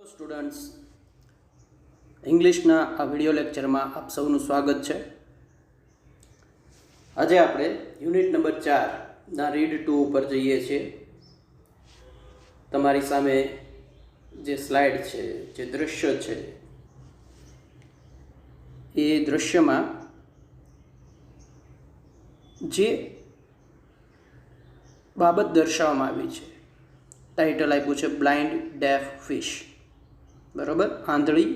Students, ઇંગ્લિશના આ video લેક્ચરમાં આપ સૌનું સ્વાગત છે. આજે આપણે યુનિટ નંબર 4ના રીડ 2 ઉપર જઈએ છીએ. તમારી સામે જે સ્લાઇડ છે, જે દૃશ્ય છે, એ દૃશ્યમાં જે બાબત દર્શાવવામાં આવી છે, ટાઇટલ આપ્યું છે બ્લાઇન્ડ ડેફ ફિશ. બરાબર, આંધળી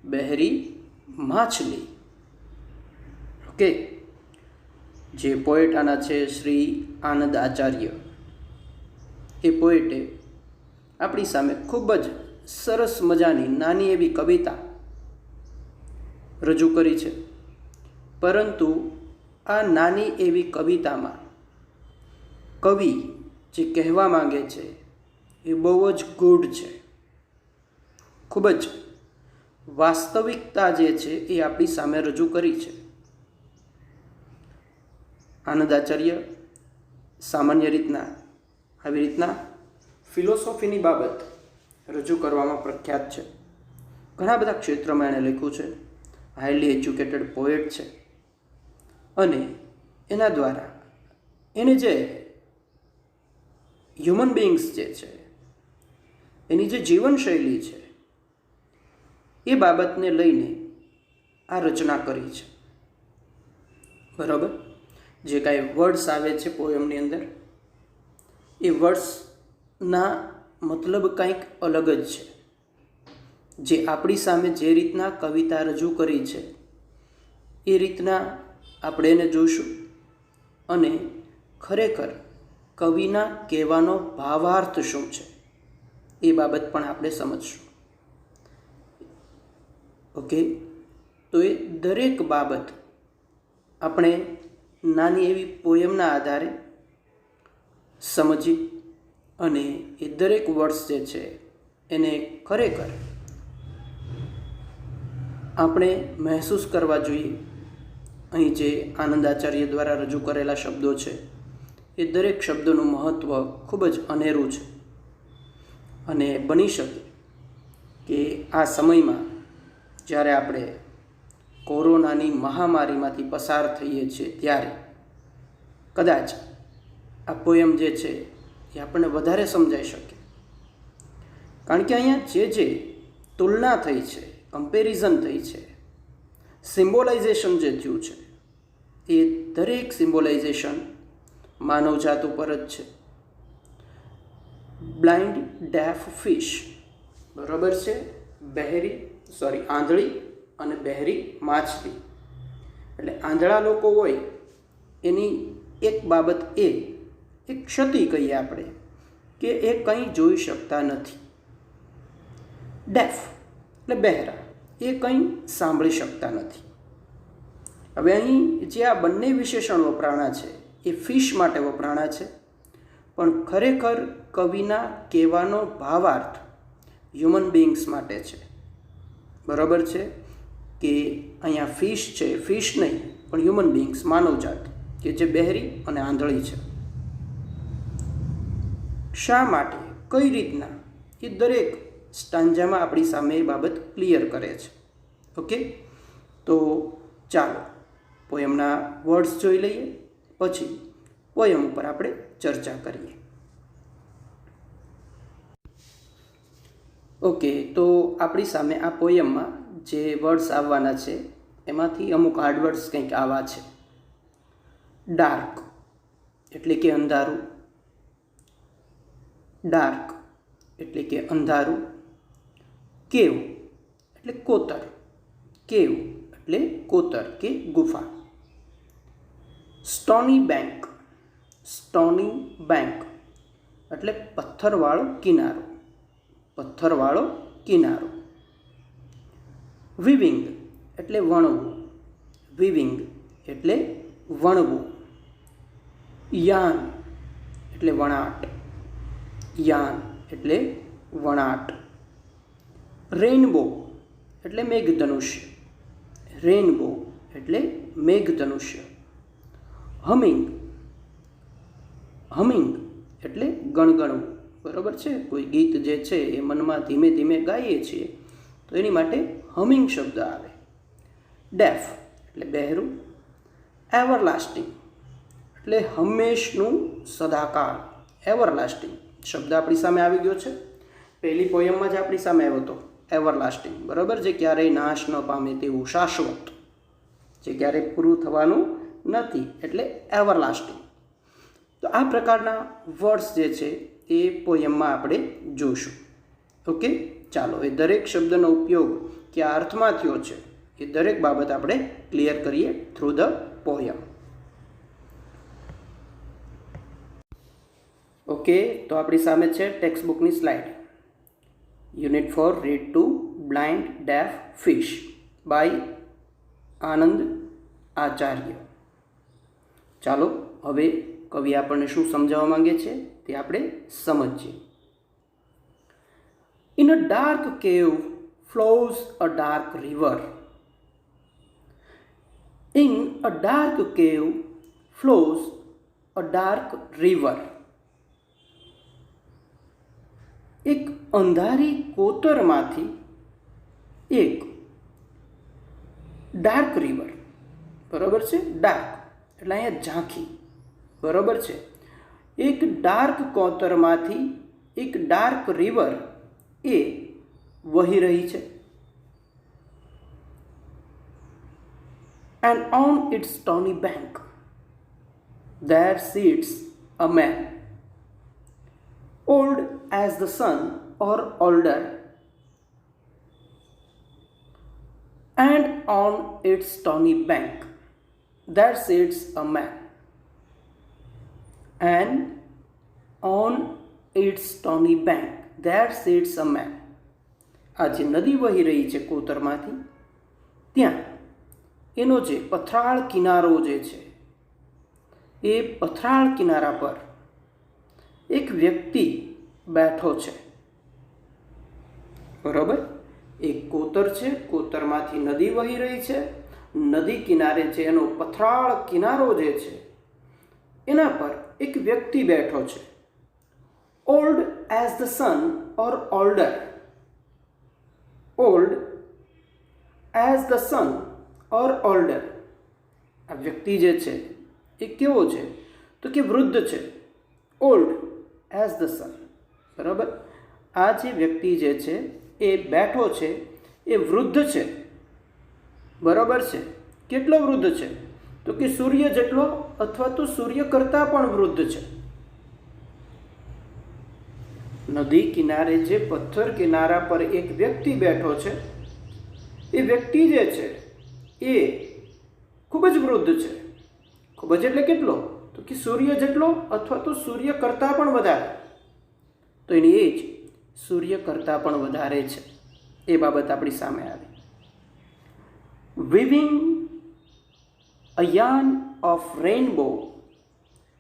બહેરી માછલી. ઓકે, જે પોએટ આના છે શ્રી આનંદ આચાર્ય. એ પોએટે આપણી સામે ખૂબ જ સરસ મજાની નાની એવી કવિતા રજૂ કરી છે. પરંતુ આ નાની એવી કવિતામાં કવિ જે કહેવા માંગે છે એ બહુ જ ગૂઢ છે. ખૂબ જ વાસ્તવિકતા જે છે એ આપણી સામે રજૂ કરી છે. આનંદ આચાર્ય સામાન્ય રીતના આવી રીતના ફિલોસોફીની બાબત રજૂ કરવામાં પ્રખ્યાત છે. ઘણા બધા ક્ષેત્રમાં એણે લખ્યું છે. હાઈલી એજ્યુકેટેડ પોએટ છે અને એના દ્વારા એને જે હ્યુમન બિંગ્સ જે છે એની જે જીવનશૈલી છે એ બાબતને લઈને આ રચના કરી છે. બરાબર, જે કાંઈ વર્ડ્સ આવે છે પોયમની અંદર, એ વર્ડ્સના મતલબ કંઈક અલગ જ છે. જે આપણી સામે જે રીતના કવિતા રજૂ કરી છે એ રીતના આપણે એને જોઈશું અને ખરેખર કવિના કહેવાનો ભાવાર્થ શું છે એ બાબત પણ આપણે સમજશું. ઓકે, તો એ દરેક બાબત આપણે નાની એવી પોયમના આધારે સમજી અને એ દરેક વર્ડ્સ જે છે એને ખરેખર આપણે મહેસૂસ કરવા જોઈએ. અહીં જે આનંદ આચાર્ય દ્વારા રજૂ કરેલા શબ્દો છે એ દરેક શબ્દોનું મહત્ત્વ ખૂબ જ અનેરું છે. અને બની શકે કે આ સમયમાં જ્યારે આપણે કોરોનાની મહામારીમાંથી પસાર થઈએ છીએ ત્યારે કદાચ આ પોયમ જે છે એ આપણને વધારે સમજાઈ શકે. કારણ કે અહીંયા જે તુલના થઈ છે, કમ્પેરિઝન થઈ છે, સિમ્બોલાઇઝેશન જે થયું છે એ દરેક સિમ્બોલાઇઝેશન માનવજાત ઉપર જ છે. બ્લાઇન્ડ ડેફ ફિશ, બરાબર છે, આંધળી અને બહેરી માછલી. એટલે આંધળા લોકો હોય એની એક બાબત એ એક ક્ષતિ કહીએ આપણે કે એ કંઈ જોઈ શકતા નથી. ડેફ એટલે બહેરા, એ કંઈ સાંભળી શકતા નથી. હવે અહીં જે આ બંને વિશેષણ વપરાણા છે એ ફિશ માટે વપરાણા છે, પણ ખરેખર કવિના કહેવાનો ભાવાર્થ હ્યુમન બિંગ્સ માટે છે. બરાબર છે કે અહીંયા ફિશ છે, ફિશ નહીં પણ હ્યુમન બિંગ્સ, માનવજાત કે જે બહેરી અને આંધળી છે. શા માટે, કઈ રીતના, એ દરેક સ્ટાન્જામાં આપણી સામે એ બાબત ક્લિયર કરે છે. ઓકે, તો ચાલો પોયમના વર્ડ્સ જોઈ લઈએ, પછી પોયમ ઉપર આપણે ચર્ચા કરીએ. ઓકે, તો આપણી સામે આ પોયમમાં જે વર્ડ્સ આવવાના છે એમાંથી અમુક હાર્ડ વર્ડ્સ કંઈક આવા છે. ડાર્ક એટલે કે અંધારું. ડાર્ક એટલે કે અંધારું. કેવ એટલે કોતર. કેવ એટલે કોતર કે ગુફા. Stony bank. સ્ટોની બેંક એટલે પથ્થરવાળો કિનારો. પથ્થરવાળો કિનારો. વિવિંગ એટલે વણવું. વિવિંગ એટલે વણવું. યાન એટલે વણાટ. યાન એટલે વણાટ. રેઇનબો એટલે મેઘધનુષ્ય. રેઇનબો એટલે મેઘધનુષ્ય. હમિંગ. હમિંગ એટલે ગણગણવું. બરાબર છે, કોઈ ગીત જે છે એ મનમાં ધીમે ધીમે ગાઈએ છીએ તો એની માટે હમિંગ શબ્દ આવે. ડેફ એટલે બહેરું. એવરલાસ્ટિંગ એટલે હંમેશનું, સદાકાળ. એવરલાસ્ટિંગ શબ્દ આપણી સામે આવી ગયો છે. પહેલી પોયમમાં જ આપણી સામે આવ્યો હતો એવરલાસ્ટિંગ, બરાબર, જે ક્યારેય નાશ ન પામે તેવું, શાશ્વત, જે ક્યારેય પૂરું થવાનું નથી, એટલે એવરલાસ્ટિંગ. તો આ પ્રકારના વર્ડ્સ જે છે એ પોયમમાં આપણે જોઈશું. ઓકે, ચાલો એ દરેક શબ્દનો ઉપયોગ કયા અર્થમાં થયો છે એ દરેક બાબત આપણે ક્લિયર કરીએ થ્રુ ધ પોયમ. ઓકે, તો આપણી સામે છે ટેક્સ્ટ બુકની slide. Unit 4 read to blind deaf fish by Anand Acharya. ચાલો હવે કવિ આપણને શું સમજાવવા માંગે છે તે આપણે સમજીએ. In a dark cave flows a dark river. In a dark cave flows a dark river. એક અંધારી કોતરમાંથી એક ડાર્ક રિવર, બરાબર છે, ડાર્ક એટલે અહીંયા ઝાંખી, બરાબર છે, એક ડાર્ક કોતરમાંથી એક ડાર્ક રિવર એ વહી રહી છે. And on its stony bank there sits a man, old as the sun or older, and on its stony bank there sits a man, and on its stony bank there sits a man. આ જે નદી વહી રહી છે કોતરમાંથી, ત્યાં એનો જે પથરાળ કિનારો જે છે એ પથરાળ કિનારા પર એક વ્યક્તિ બેઠો છે, બરાબર. એક કોતર છે, કોતરમાંથી નદી વહી રહી છે, નદી કિનારે છે એનો પથરાળ કિનારો જે છે એના પર એક વ્યક્તિ બેઠો છે. Old as the sun or older. Old as the sun or older. આ વ્યક્તિ જે છે એ કેવો છે તો કે વૃદ્ધ છે. ઓલ્ડ એઝ ધ સન, બરાબર. આ જે વ્યક્તિ જે છે એ બેઠો છે એ વૃદ્ધ છે, બરાબર છે. કેટલો વૃદ્ધ છે તો કે સૂર્ય જેટલો અથવા તો સૂર્ય કરતાં પણ વૃદ્ધ છે. નદી કિનારે જે પથ્થર કિનારા પર એક વ્યક્તિ બેઠો છે એ વ્યક્તિ જે છે એ ખૂબ જ વૃદ્ધ છે. ખૂબ જ એટલે કેટલો તો કે સૂર્ય જેટલો અથવા તો સૂર્ય કરતાં પણ વધારે. તો એની એજ સૂર્ય કરતાં પણ વધારે છે, એ બાબત આપણી સામે આવી. weaving a yarn of rainbow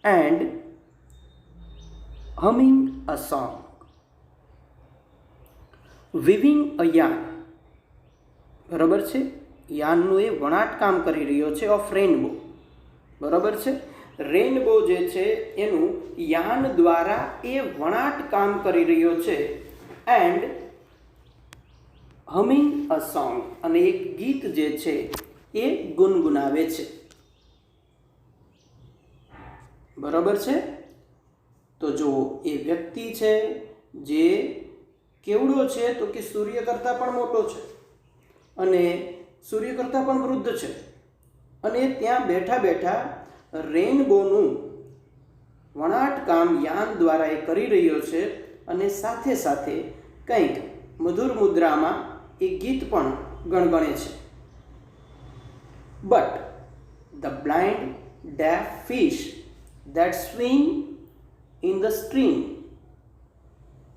and humming a song. weaving a yarn, બરાબર છે, યાનનું એ વણાટ કામ કરી રહ્યો છે ઓફ રેનબો, બરાબર છે. રેનબો જે છે એનું યાન દ્વારા એ વણાટ કામ કરી રહ્યો છે. એન્ડ હમિંગ અ સોંગ, અને એક ગીત જે છે એ ગુનગુનાવે છે, બરાબર છે. તો જો એ વ્યક્તિ છે જે કેવડો છે તો કે સૂર્ય કરતાં પણ મોટો છે અને સૂર્ય કરતાં પણ વૃદ્ધ છે, અને ત્યાં બેઠા બેઠા રેનબોનું વણાટ કામ યાન દ્વારા એ કરી રહ્યો છે, અને સાથે સાથે કંઈક મધુર મુદ્રામાં એ ગીત પણ ગણગણે છે. But the blind deaf fish that swim in the stream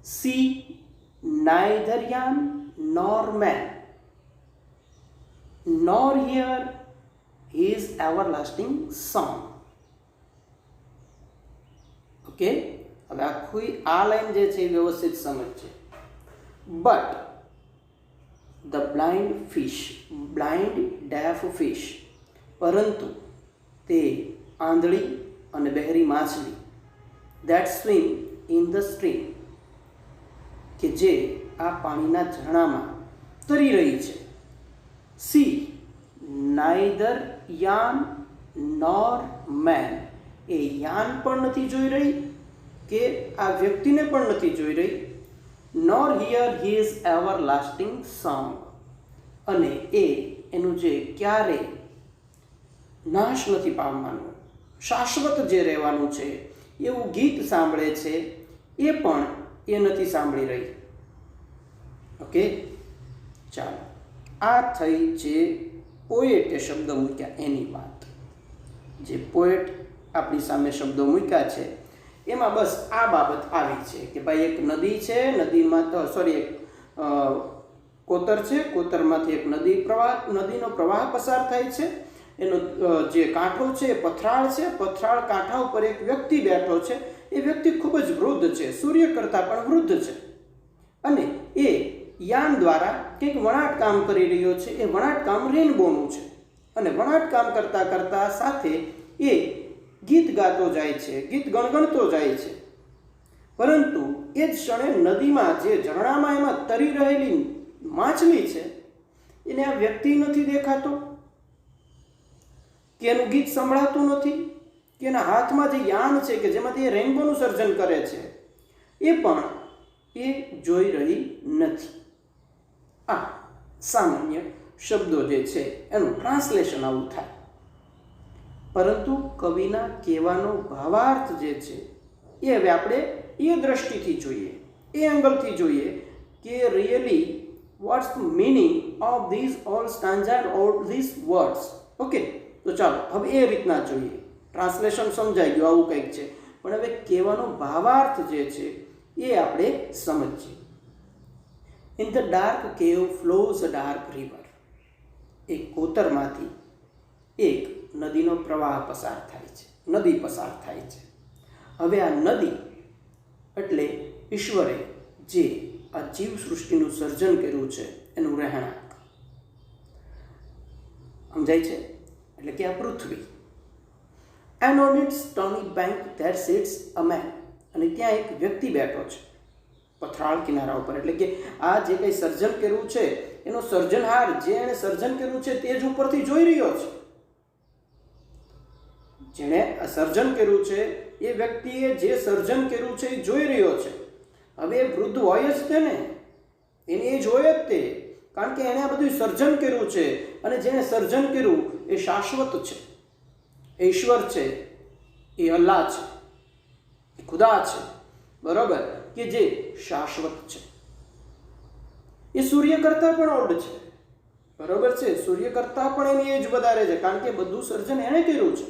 see neither yarn nor man, nor hear his everlasting song. Okay, હવે આખી આ લાઈન જે છે એ વ્યવસ્થિત સમજશે. But the blind fish, blind deaf fish, પરંતુ તે આંધળી અને બહેરી માછલી, that swim in the stream, કે જે આ પાણીના ઝરણામાં તરી રહી છે. સી નાઇધર યાન નોર મેન, એ યાન પણ નથી જોઈ રહી કે આ વ્યક્તિને પણ નથી જોઈ રહી. નોર હિયર હિઝ એવરલાસ્ટિંગ સોંગ, અને એનું જે ક્યારે નાશ નથી પામવાનું, શાશ્વત જે રહેવાનું છે એવું ગીત સાંભળે છે, એ પણ એ નથી સાંભળી રહી. ઓકે, ચાલો, આ થઈ જે પોએટે શબ્દ મૂક્યા એની વાત. જે પોએટ આપણી સામે શબ્દો મૂક્યા છે એમાં બસ આ બાબત આવી છે કે ભાઈ એક નદી છે, નદીમાં તો એક કોતર છે, કોતરમાંથી એક નદીનો પ્રવાહ પસાર થાય છે. એનો જે કાંઠો છે એ પથરાળ છે, પથરાળ કાંઠા ઉપર એક વ્યક્તિ બેઠો છે. એ વ્યક્તિ ખૂબ જ વૃદ્ધ છે, સૂર્ય કરતાં પણ વૃદ્ધ છે, અને એ યાન દ્વારા કંઈક વણાટ કામ કરી રહ્યો છે. એ વણાટ કામ રેનબોનું છે, અને વણાટ કામ કરતાં કરતાં સાથે એ ગીત ગાતો જાય છે, ગીત ગણગણતો જાય છે. પરંતુ એ જ ક્ષણે નદીમાં જે ઝરણામાં એમાં તરી રહેલી માછલી છે એને આ વ્યક્તિ નથી દેખાતો, કે એનું ગીત સંભળાતું નથી, કે એના હાથમાં જે યાન છે કે જેમાંથી એ રેનબોનું સર્જન કરે છે એ પણ એ જોઈ રહી નથી. આ સામાન્ય શબ્દો જે છે એનું ટ્રાન્સલેશન આવું થાય. પરંતુ કવિના કહેવાનો ભાવાર્થ જે છે એ હવે આપણે એ દ્રષ્ટિથી જોઈએ, એ એંગલથી જોઈએ કે really what's the meaning of this all stanza and all these words. Okay, તો ચાલો હવે એ રીતના જોઈએ. ટ્રાન્સલેશન સમજાઈ ગયું, આવું કંઈક છે, પણ હવે કહેવાનો ભાવાર્થ જે છે એ આપણે સમજીએ. ઇન ધ ડાર્ક કેવ ફ્લોઝ અ ડાર્ક રિવર. એક કોતરમાંથી એક નદીનો પ્રવાહ પસાર થાય છે, નદી પસાર થાય છે. હવે આ નદી એટલે ઈશ્વરે જે આ જીવ સૃષ્ટિનું સર્જન કર્યું છે એનું રહેણાંક. સમજાય છે? એટલે કે આ પૃથ્વી. And on its stony bank there sits a man. અને ત્યાં એક વ્યક્તિ બેઠો છે પથરાળ કિનારા ઉપર. એટલે કે આ જે કંઈ સર્જન કર્યું છે એનો સર્જનહાર, જે એણે સર્જન કર્યું છે તે જ ઉપરથી જોઈ રહ્યો છે. જેણે આ સર્જન કર્યું છે એ વ્યક્તિએ જે સર્જન કર્યું છે એ જોઈ રહ્યો છે. હવે એ વૃદ્ધ હોય જ તે ને, એને એ જોઈ જ તે, કારણ કે એણે આ બધું સર્જન કર્યું છે, અને જેણે સર્જન કર્યું એ શાશ્વત છે, એ ઈશ્વર છે, એ અલ્લાહ છે, એ ખુદા છે, બરોબર, કે જે શાશ્વત છે. એ સૂર્ય કરતાં પણ ઓલ્ડ છે, બરોબર છે, સૂર્ય કરતાં પણ એની એજ વધારે છે, કારણ કે બધું સર્જન એણે કર્યું છે.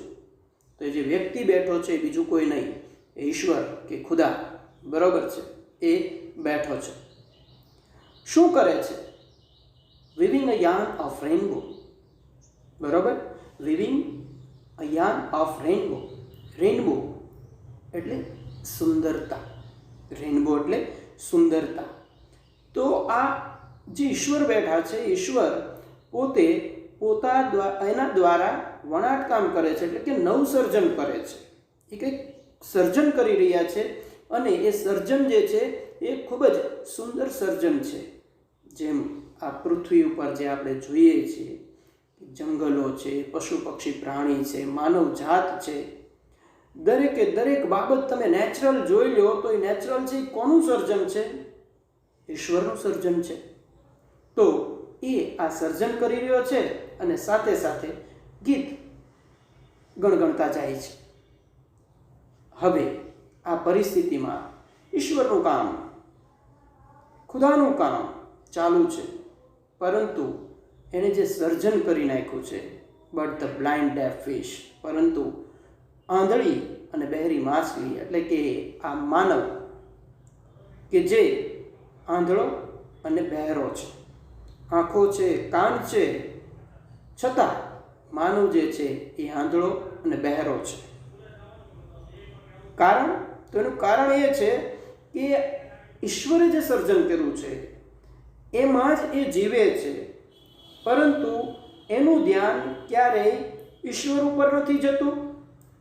તો એ જે વ્યક્તિ બેઠો છે એ બીજું કોઈ નહીં, એ ઈશ્વર કે ખુદા, બરોબર છે, એ બેઠો છે. શું કરે છે? Weaving a yarn of rainbow. બરોબર, weaving a yarn of rainbow. Rainbow એટલે સુંદરતા, રેનબો એટલે સુંદરતા. તો આ જે ઈશ્વર બેઠા છે, ઈશ્વર પોતે એના દ્વારા વણાટ કામ કરે છે, એટલે કે નવસર્જન કરે છે. એ કંઈક સર્જન કરી રહ્યા છે, અને એ સર્જન જે છે એ ખૂબ જ સુંદર સર્જન છે. જેમ આ પૃથ્વી ઉપર જે આપણે જોઈએ છીએ, જંગલો છે, પશુ પક્ષી પ્રાણી છે, માનવ જાત છે, દરેકે દરેક બાબત તમે નેચરલ જોઈ લો તો એ નેચરલ છે એ કોનું સર્જન છે? ઈશ્વરનું સર્જન છે. તો એ આ સર્જન કરી રહ્યો છે અને સાથે સાથે ગીત ગણગણતા જાય છે. હવે આ પરિસ્થિતિમાં ઈશ્વરનું કામ, ખુદાનું કામ ચાલુ છે, પરંતુ એણે જે સર્જન કરી નાખ્યું છે, but the blind deaf fish, પરંતુ આંધળી અને બહેરી માછલી, એટલે કે આ માનવ કે જે આંધળો અને બહેરો છે, આંખો છે, કાન છે, છતાં માનવ જે છે એ આંધળો અને બહેરો છે. કારણ? તો એનું કારણ એ છે કે ઈશ્વરે જે સર્જન કર્યું છે એમાં જ એ જીવે છે, પરંતુ એનું ધ્યાન ક્યારેય ઈશ્વર ઉપર નથી જતું,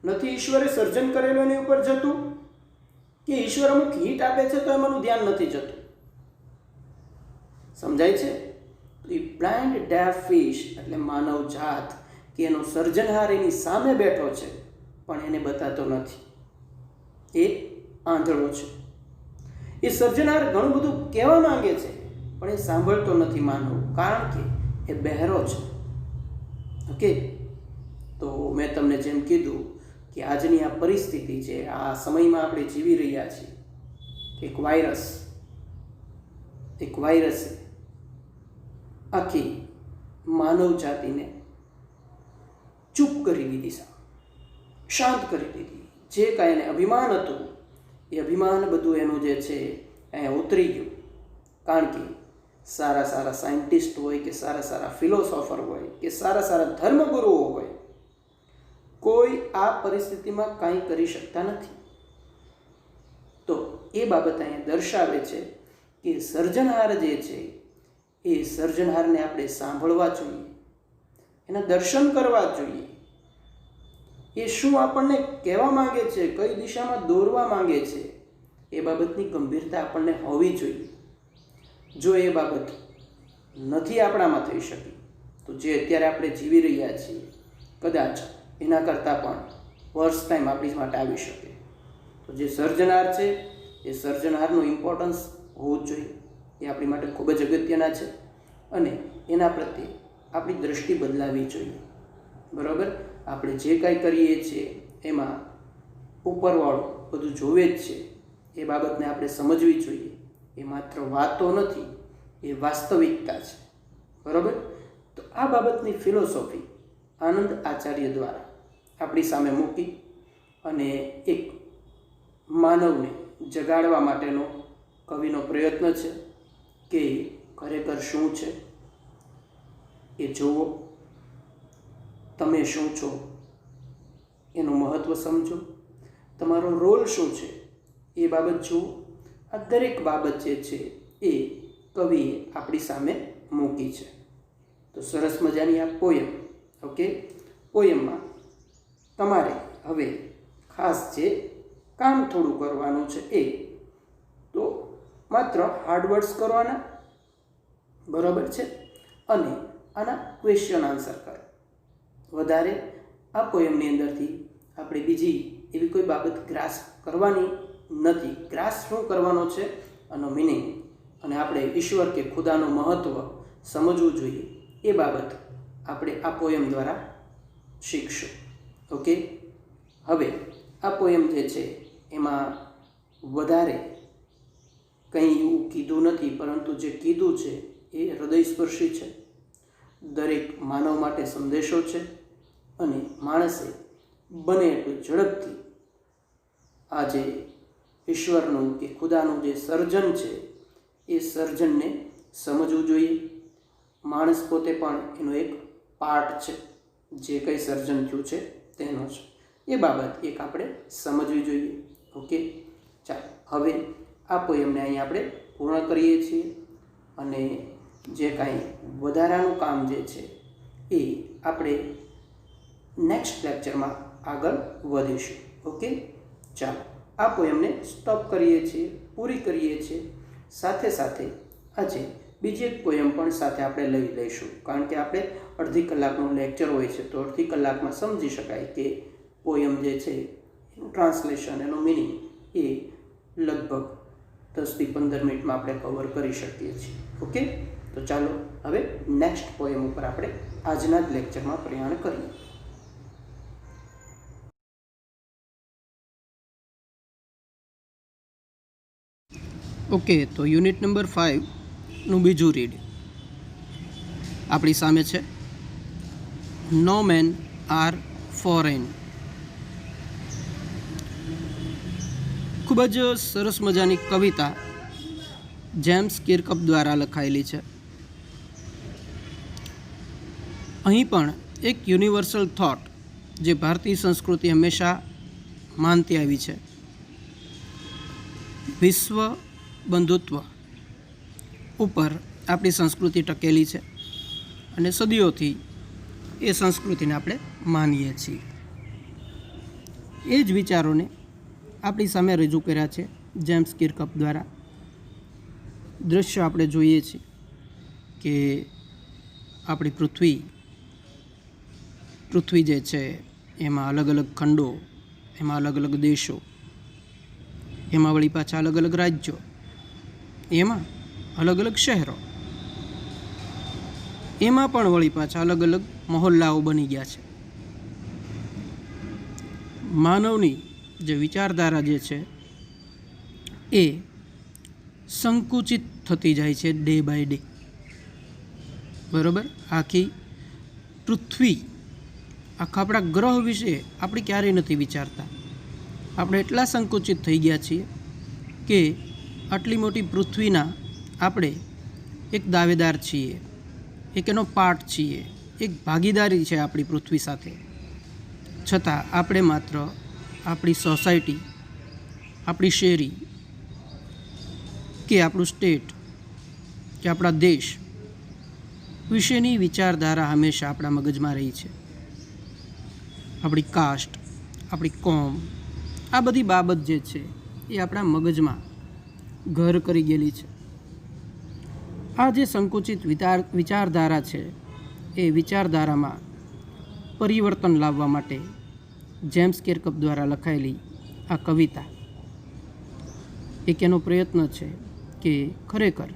નથી ઈશ્વરે સર્જન કરેલું એની ઉપર જતું, કે ઈશ્વર અમુક હિટ આપે છે તો એમાંનું ધ્યાન નથી જતું. સમજાય છે? તો એ બ્લાઇન્ડ ડેફ ફિશ એટલે માનવ જાત કે એનો સર્જનહાર એની સામે બેઠો છે પણ એને બતાતો નથી, એ આંધળો છે. એ સર્જનહાર ઘણું બધું કહેવા માંગે છે પણ એ સાંભળતો નથી માનવ, કારણ કે એ બહેરો છે. ઓકે, તો મેં તમને જેમ કીધું કે આજની આ પરિસ્થિતિ છે, આ સમયમાં આપણે જીવી રહ્યા છીએ, એક વાયરસે આખી માનવ જાતિને ચૂપ કરી દીધી, શાંત કરી દીધી. જે કાંઈ એને અભિમાન હતું એ અભિમાન બધું એનું જે છે અહીંયા ઉતરી ગયું. કારણ કે સારા સારા સાયન્ટિસ્ટ હોય કે સારા સારા ફિલોસોફર હોય કે સારા સારા ધર્મગુરુઓ હોય, કોઈ આ પરિસ્થિતિમાં કાંઈ કરી શકતા નથી. તો એ બાબત અહીંયા દર્શાવે છે કે સર્જનહાર જે છે એ સર્જનહારને આપણે સાંભળવા જોઈએ, એના દર્શન કરવા જોઈએ. એ શું આપણને કહેવા માંગે છે, કઈ દિશામાં દોરવા માંગે છે, એ બાબતની ગંભીરતા આપણને હોવી જોઈએ. જો એ બાબત નથી આપણામાં થઈ શકી તો જે અત્યારે આપણે જીવી રહ્યા છીએ કદાચ એના કરતાં પણ વર્સ ટાઈમ આપણી માટે આવી શકે. તો જે સર્જનહાર છે એ સર્જનહારનું ઇમ્પોર્ટન્સ હોવું જ જોઈએ, એ આપણી માટે ખૂબ જ અગત્યના છે અને એના પ્રત્યે આપણી દૃષ્ટિ બદલાવી જોઈએ. બરાબર? આપણે જે કાંઈ કરીએ છીએ એમાં ઉપરવાળો બધું જોવે જ છે, એ બાબતને આપણે સમજવી જોઈએ. એ માત્ર વાતો નથી, એ વાસ્તવિકતા છે. બરાબર? તો આ બાબતની ફિલોસોફી આનંદ આચાર્ય દ્વારા આપણી સામે મૂકી અને એક માનવને જગાડવા માટેનો કવિનો પ્રયત્ન છે કે ખરેખર શું છે એ જુઓ, તમે શું છો એનું મહત્ત્વ સમજો, તમારો રોલ શું છે એ બાબત જુઓ. આ દરેક બાબત જે છે એ કવિએ આપણી સામે મૂકી છે. તો સરસ મજાની આ પોયમ. ઓકે, પોયમમાં તમારે હવે ખાસ જે કામ થોડું કરવાનું છે એ તો માત્ર હાર્ડવર્ડ્સ કરવાના, બરાબર છે, અને આના ક્વેશ્ચન આન્સર કરો. વધારે આ પોયમની અંદરથી આપણે બીજી એવી કોઈ બાબત ગ્રાસ કરવાની નથી. ગ્રાસ શું કરવાનો છે, આનો મિનિંગ અને આપણે ઈશ્વર કે ખુદાનું મહત્ત્વ સમજવું જોઈએ, એ બાબત આપણે આ પોયમ દ્વારા શીખશું. ઓકે, હવે આ પોયમ જે છે એમાં વધારે કંઈ એવું કીધું નથી, પરંતુ જે કીધું છે એ હૃદયસ્પર્શી છે, દરેક માનવ માટે સંદેશો છે અને માણસે બને એટલું ઝડપથી આ જે ઈશ્વરનું કે ખુદાનું જે સર્જન છે એ સર્જનને સમજવું જોઈએ. માણસ પોતે પણ એનો એક પાર્ટ છે, જે કંઈ સર્જન થયું છે તેનો છે, એ બાબત એક આપણે સમજવી જોઈએ. ઓકે, ચાલો હવે આ પોયમને અહીં આપણે પૂર્ણ કરીએ છીએ અને જે કાંઈ વધારાનું કામ જે છે એ આપણે નેક્સ્ટ લેક્ચરમાં આગળ વધીશું. ઓકે, ચાલો આ પોયમને સ્ટોપ કરીએ છીએ, પૂરી કરીએ છીએ. સાથે સાથે આજે બીજી એક પોયમ પણ સાથે આપણે લઈ લઈશું, કારણ કે આપણે અડધી કલાકનો લેક્ચર હોય છે, તો અડધી કલાકમાં સમજી શકાય કે પોયમ જે છે એનું ટ્રાન્સલેશન, એનો મિનિંગ એ લગભગ 10થી 15 મિનિટમાં આપણે કવર કરી શકીએ છીએ. ઓકે, તો ચાલો હવે નેક્સ્ટ પોયમ ઉપર આપણે આજના જ લેક્ચરમાં પ્રયાણ કરીએ. ઓકે, તો યુનિટ નંબર 5નું બીજું રીડ આપણી સામે છે. નો મેન આર ફોરેન. ખૂબ જ સરસ મજાની કવિતા જેમ્સ કિર્કપ દ્વારા લખાયેલી છે. અહીં પણ એક યુનિવર્સલ થોટ જે ભારતીય સંસ્કૃતિ હંમેશા માનતી આવી છે, વિશ્વ બંધુત્વ ઉપર આપણી સંસ્કૃતિ ટકેલી છે અને સદીઓથી એ સંસ્કૃતિને આપણે માનીએ છીએ. એ જ વિચારોને આપણી સામે રજૂ કર્યા છે જેમ્સ કિર્કપ દ્વારા. દ્રશ્ય આપણે જોઈએ છીએ કે આપણી પૃથ્વી જે છે એમાં અલગ અલગ ખંડો, એમાં અલગ અલગ દેશો, એમાં વળી પાછા અલગ અલગ રાજ્યો, એમાં અલગ અલગ શહેરો, એમાં પણ વળી પાછા અલગ અલગ મહોલ્લાઓ બની ગયા છે. માનવની જે વિચારધારા જે છે એ સંકુચિત થતી જાય છે ડે બાય ડે. બરાબર? આખી પૃથ્વી, આખા આપણા ગ્રહ વિશે આપણે ક્યારેય નથી વિચારતા. આપણે એટલા સંકુચિત થઈ ગયા છીએ કે આટલી મોટી પૃથ્વીના આપણે એક દાવેદાર છીએ, એક એનો પાર્ટ છીએ, એક ભાગીદારી છે આપણી પૃથ્વી સાથે. છતાં આપણે માત્ર આપણી સોસાયટી, આપણી શેરી કે આપણું સ્ટેટ કે આપણા દેશ વિશેની વિચારધારા હંમેશા આપણા મગજમાં રહી છે. આપણી કાસ્ટ, આપણી કોમ, આ બધી બાબત જે છે એ આપણા મગજમાં ઘર કરી ગયેલી છે. આ જે સંકુચિત વિચારધારા છે એ વિચારધારામાં પરિવર્તન લાવવા માટે જેમ્સ કિર્કપ દ્વારા લખાયેલી આ કવિતા એક એનો પ્રયત્ન છે કે ખરેખર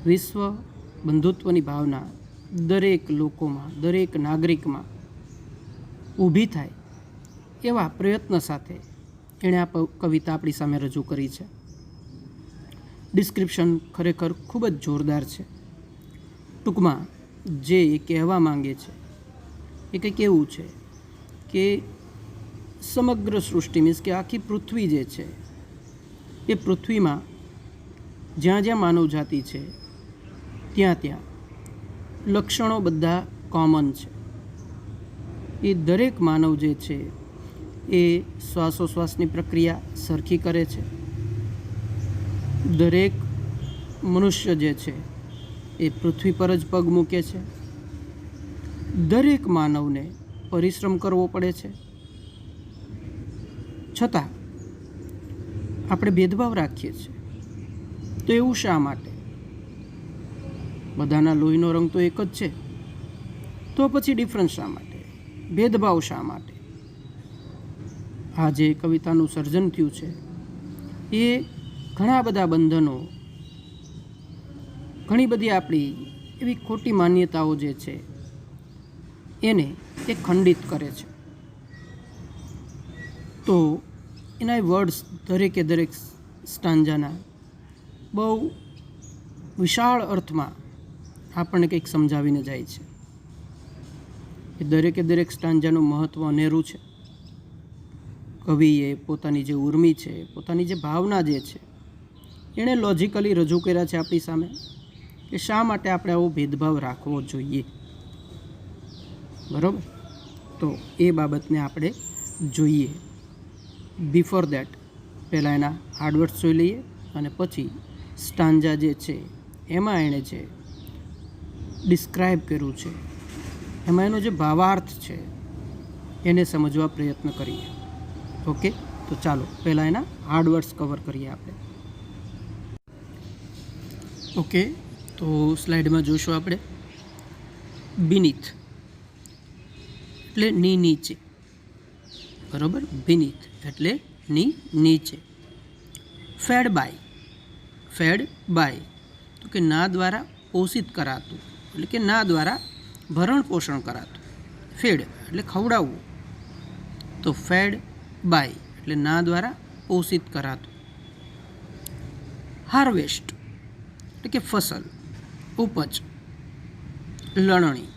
વિશ્વ બંધુત્વની ભાવના દરેક લોકોમાં, દરેક નાગરિકમાં ઊભી થાય એવા પ્રયત્ન સાથે એણે આ કવિતા આપણી સામે રજૂ કરી છે. ડિસ્ક્રિપ્શન ખરેખર ખૂબ જ જોરદાર છે. ટૂંકમાં જે એ કહેવા માંગે છે એ કંઈક એવું છે કે સમગ્ર સૃષ્ટિ, મીન્સ કે આખી પૃથ્વી જે છે એ પૃથ્વીમાં જ્યાં જ્યાં માનવ જાતિ છે ત્યાં ત્યાં લક્ષણો બધા કોમન છે. એ દરેક માનવ જે છે એ શ્વાસોશ્વાસની પ્રક્રિયા સરખી કરે છે. દરેક મનુષ્ય જે છે એ પૃથ્વી પર જ પગ મૂકે છે. દરેક માનવને પરિશ્રમ કરવો પડે છે. છતાં આપણે ભેદભાવ રાખીએ છીએ. તો એવું શા માટે? બધાના લોહીનો રંગ તો એક જ છે, તો પછી ડિફરન્સ શા માટે? ભેદભાવ શા માટે? આ જે કવિતાનું સર્જન થયું છે એ ઘણા બધા બંધનો, ઘણી બધી આપણી એવી ખોટી માન્યતાઓ જે છે એને એ ખંડિત કરે છે. તો એના વર્ડ્સ દરેકે દરેક સ્ટાન્જાના બહુ વિશાળ અર્થમાં આપણને કંઈક સમજાવીને જાય છે. એ દરેકે દરેક સ્ટાન્જાનું મહત્ત્વ અનેરું છે. કવિએ પોતાની જે ઉર્મી છે, પોતાની જે ભાવના જે છે એણે લોજિકલી રજૂ કર્યા છે આપણી સામે કે શા માટે આપણે આવો ભેદભાવ રાખવો જોઈએ. બરાબર? તો એ બાબતને આપણે જોઈએ. બિફોર દેટ પહેલાં એના હાર્ડવર્ડ્સ જોઈ લઈએ અને પછી સ્ટાન્જા જે છે એમાં એણે જે ડિસ્ક્રાઇબ કર્યું છે એમાં એનો જે ભાવાર્થ છે એને સમજવા પ્રયત્ન કરીએ. ઓકે, તો ચાલો પહેલાં એના હાર્ડવર્ડ્સ કવર કરીએ આપણે. ઓકે, તો સ્લાઇડમાં જોઈશું આપણે બીનીથ એટલે ની નીચે. બરાબર? બીનીથ એટલે ની નીચે. ફેડ બાય તો કે ના દ્વારા પોષિત કરાતું, એટલે કે ના દ્વારા ભરણ પોષણ કરાતું. ફેડ એટલે ખવડાવવું, તો ફેડ બાય એટલે ના દ્વારા પોષિત કરાતું. હાર્વેસ્ટ એટલે કે ફસલ, ઉપજ, લણણી.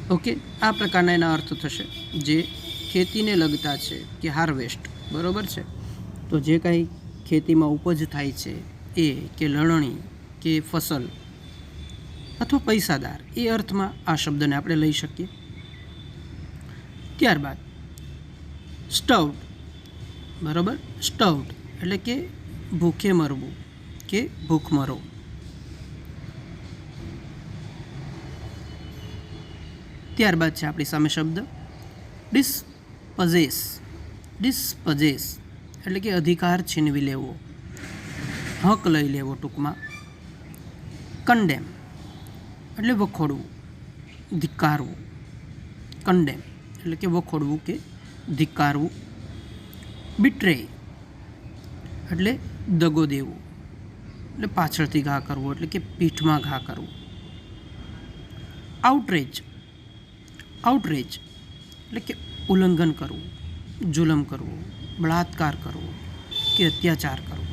ઓકે, આ પ્રકારના એના અર્થ થશે જે ખેતીને લગતા છે કે હાર્વેસ્ટ. બરાબર છે? તો જે કાંઈ ખેતીમાં ઉપજ થાય છે એ કે લણણી કે ફસલ અથવા પૈસાદાર, એ અર્થમાં આ શબ્દને આપણે લઈ શકીએ. ત્યારબાદ સ્ટવ્ડ. બરાબર? સ્ટવ્ડ એટલે કે ભૂખે મરવું કે ભૂખમરો. ત્યારબાદ છે આપણી સામે શબ્દ ડિસ્પજેસ એટલે કે અધિકાર છીનવી લેવો, હક લઈ લેવો ટૂંકમાં. કન્ડેમ એટલે વખોડવું, ધિક્કારવું. કન્ડેમ એટલે કે વખોડવું કે ધિક્કારવું. બિટ્રે એટલે દગો દેવો, એટલે પાછળથી ઘા કરવો, એટલે કે પીઠમાં ઘા કરવું. આઉટરેજ એટલે કે ઉલ્લંઘન કરવું, જુલમ કરવું, બળાત્કાર કરવો કે અત્યાચાર કરવો.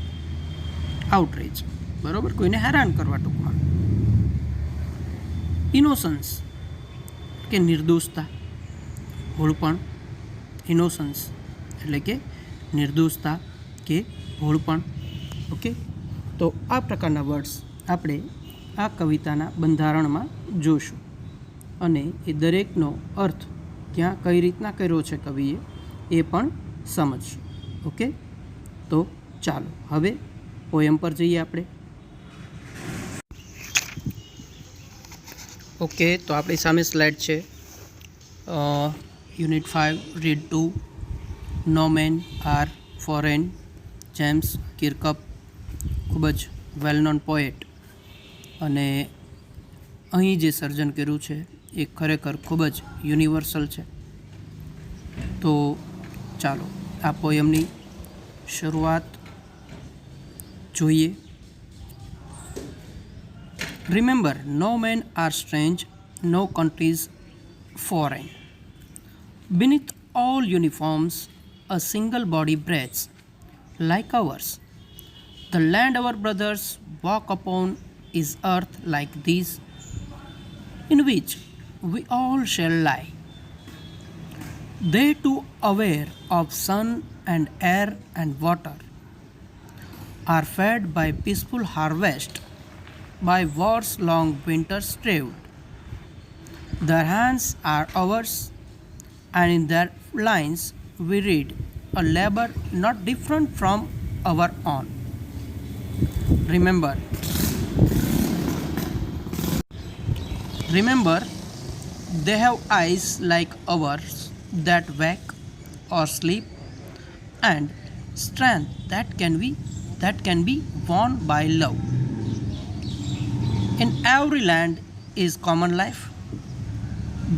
આઉટરેજ, બરાબર, કોઈને હેરાન કરવા ટૂંકમાં. ઇનોસન્સ કે નિર્દોષતા, ભોળપણ. ઇનોસન્સ એટલે કે નિર્દોષતા કે ભોળપણ. ઓકે, તો આ પ્રકારના વર્ડ્સ આપણે આ કવિતાના બંધારણમાં જોઈશું અને એ દરેકનો અર્થ ત્યાં કઈ રીતના કર્યો છે કવિએ એ પણ સમજશું. ઓકે, તો ચાલો હવે પોયમ પર જઈએ આપણે. ઓકે, તો આપણી સામે સ્લાઇડ છે. Unit 5 read 2. નો મેન આર ફોરેન. જેમ્સ કિર્કપ, ખૂબ જ વેલ નોન પોએટ, અને અહીં જે સર્જન કર્યું છે એ ખરેખર ખૂબ જ યુનિવર્સલ છે. તો ચાલો આ પોયમની શરૂઆત જોઈએ. Remember, no men are strange, no countries foreign. Beneath all uniforms, a single body breathes, like ours. The land our brothers walk upon is earth like this, in which we all shall lie. They too aware of sun and air and water, are fed by peaceful harvest, by war's long winter straved. Their hands are ours, and in their lines we read a labor not different from our own. Remember, they have eyes like ours that wake or sleep, and strength that can be won by love. In every land is common life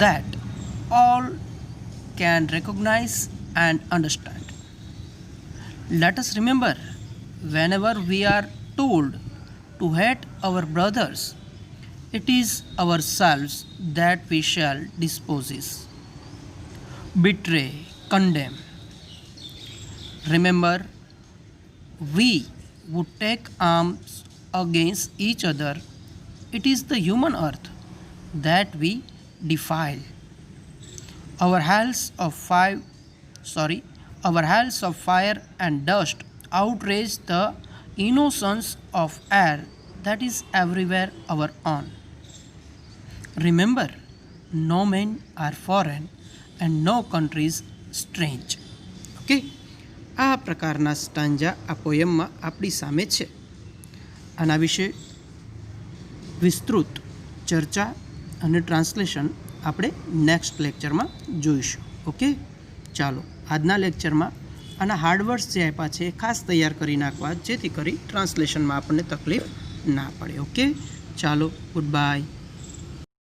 that all can recognize and understand. Let us remember, whenever we are told to hate our brothers, it is ourselves that we shall dispose. Betray, condemn. Remember, we would take arms against each other. It is the human earth that we defile. Our hells of fire and dust outrage the innocence of air that is everywhere our own. Remember, no men are foreign and no countries strange. Okay, આ પ્રકારના stanza આ પોયમમાં આપણી સામે છે. આના વિશે વિસ્તૃત ચર્ચા અને ટ્રાન્સલેશન આપણે નેક્સ્ટ લેક્ચરમાં જોઈશું. ઓકે, ચાલો આજના લેક્ચરમાં આના હાર્ડવર્ડ્સ જે આપ્યા છે એ ખાસ તૈયાર કરી નાખવા, જેથી કરી ટ્રાન્સલેશનમાં આપણને તકલીફ ના પડે. ઓકે, ચાલો, ગુડ બાય.